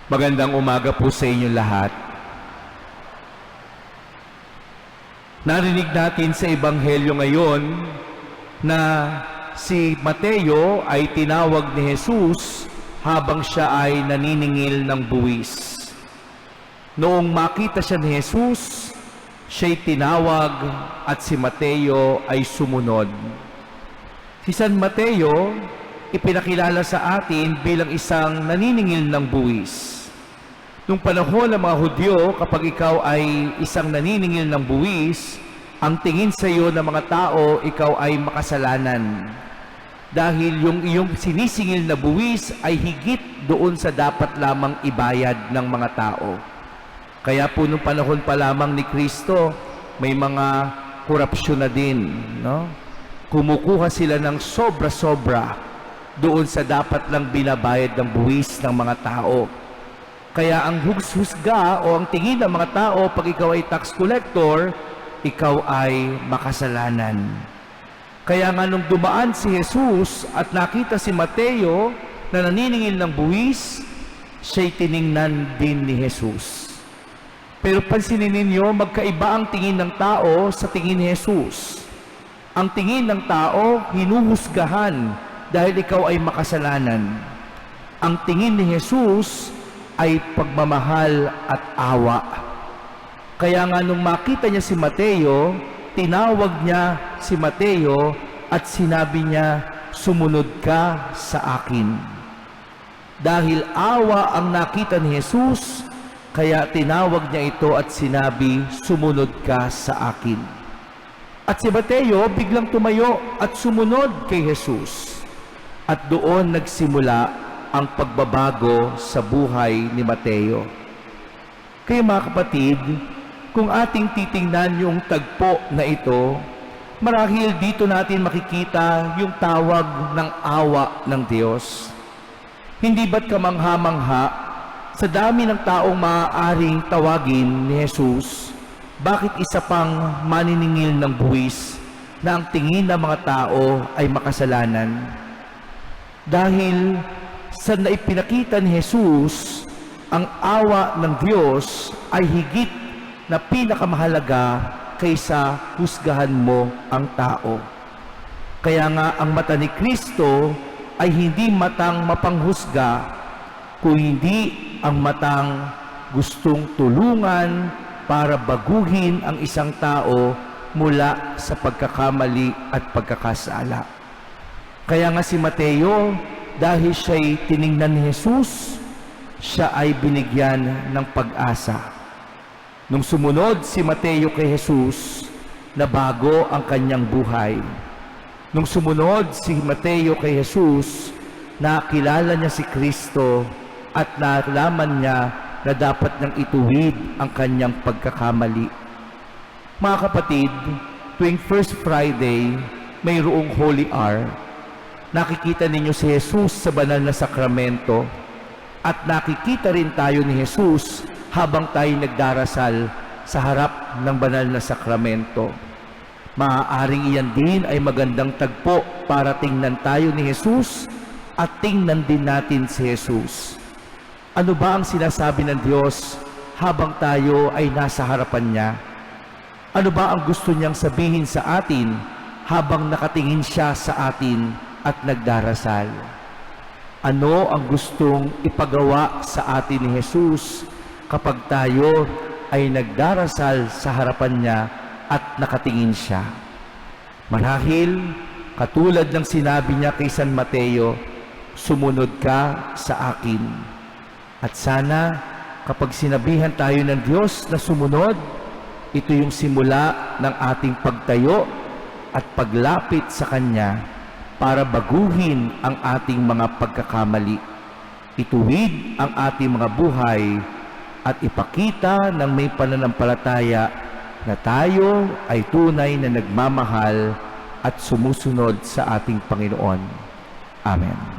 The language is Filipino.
Magandang umaga po sa inyo lahat. Narinig natin sa Ebanghelyo ngayon na si Mateo ay tinawag ni Jesus habang siya ay naniningil ng buwis. Noong makita siya ni Jesus, siya'y tinawag at si Mateo ay sumunod. Si San Mateo, ipinakilala sa atin bilang isang naniningil ng buwis. Nung panahon ng mga Hudyo, kapag ikaw ay isang naniningil ng buwis, ang tingin sa iyo ng mga tao, ikaw ay makasalanan. Dahil yung iyong sinisingil na buwis ay higit doon sa dapat lamang ibayad ng mga tao. Kaya po nung panahon pa lamang ni Kristo, may mga korupsyon na din, no? Kumukuha sila ng sobra-sobra doon sa dapat lang binabayad ng buwis ng mga tao. Kaya ang husga o ang tingin ng mga tao pag ikaw ay tax collector, ikaw ay makasalanan. Kaya nga nung dumaan si Jesus at nakita si Mateo na naniningil ng buwis, siya'y tiningnan din ni Jesus. Pero pansinin ninyo, magkaiba ang tingin ng tao sa tingin ni Jesus. Ang tingin ng tao, hinuhusgahan dahil ikaw ay makasalanan. Ang tingin ni Jesus ay pagmamahal at awa. Kaya nga nung makita niya si Mateo, tinawag niya si Mateo at sinabi niya, "Sumunod ka sa akin." Dahil awa ang nakita ni Jesus, kaya tinawag niya ito at sinabi, "Sumunod ka sa akin." At si Mateo biglang tumayo at sumunod kay Jesus. At doon nagsimula ang pagbabago sa buhay ni Mateo. Kaya mga kapatid, kung ating titingnan yung tagpo na ito, marahil dito natin makikita yung tawag ng awa ng Diyos. Hindi ba't kamangha-mangha sa dami ng taong maaaring tawagin ni Jesus, bakit isa pang maniningil ng buwis na ang tingin ng mga tao ay makasalanan? Dahil sa naipinakita ni Jesus, ang awa ng Diyos ay higit na pinakamahalaga kaysa husgahan mo ang tao. Kaya nga ang mata ni Kristo ay hindi matang mapanghusga, kundi ang matang gustong tulungan para baguhin ang isang tao mula sa pagkakamali at pagkakasala. Kaya nga si Mateo, dahil siya'y tiningnan ni Jesus, siya ay binigyan ng pag-asa. Nung sumunod si Mateo kay Jesus, nabago ang kanyang buhay. Nung sumunod si Mateo kay Jesus, nakilala niya si Kristo at nalaman niya na dapat niyang ituwid ang kanyang pagkakamali. Mga kapatid, tuwing First Friday, mayroong Holy Hour. Nakikita ninyo si Jesus sa banal na sakramento at nakikita rin tayo ni Jesus habang tayo nagdarasal sa harap ng banal na sakramento. Maaaring iyan din ay magandang tagpo para tingnan tayo ni Jesus at tingnan din natin si Jesus. Ano ba ang sinasabi ng Diyos habang tayo ay nasa harapan niya? Ano ba ang gusto niyang sabihin sa atin habang nakatingin siya sa atin at nagdarasal? Ano ang gustong ipagawa sa atin ni Jesus kapag tayo ay nagdarasal sa harapan niya at nakatingin siya? Marahil, katulad ng sinabi niya kay San Mateo, "Sumunod ka sa akin." At sana, kapag sinabihan tayo ng Diyos na sumunod, ito yung simula ng ating pagtayo at paglapit sa Kanya para baguhin ang ating mga pagkakamali, ituwid ang ating mga buhay, at ipakita ng may pananampalataya na tayo ay tunay na nagmamahal at sumusunod sa ating Panginoon. Amen.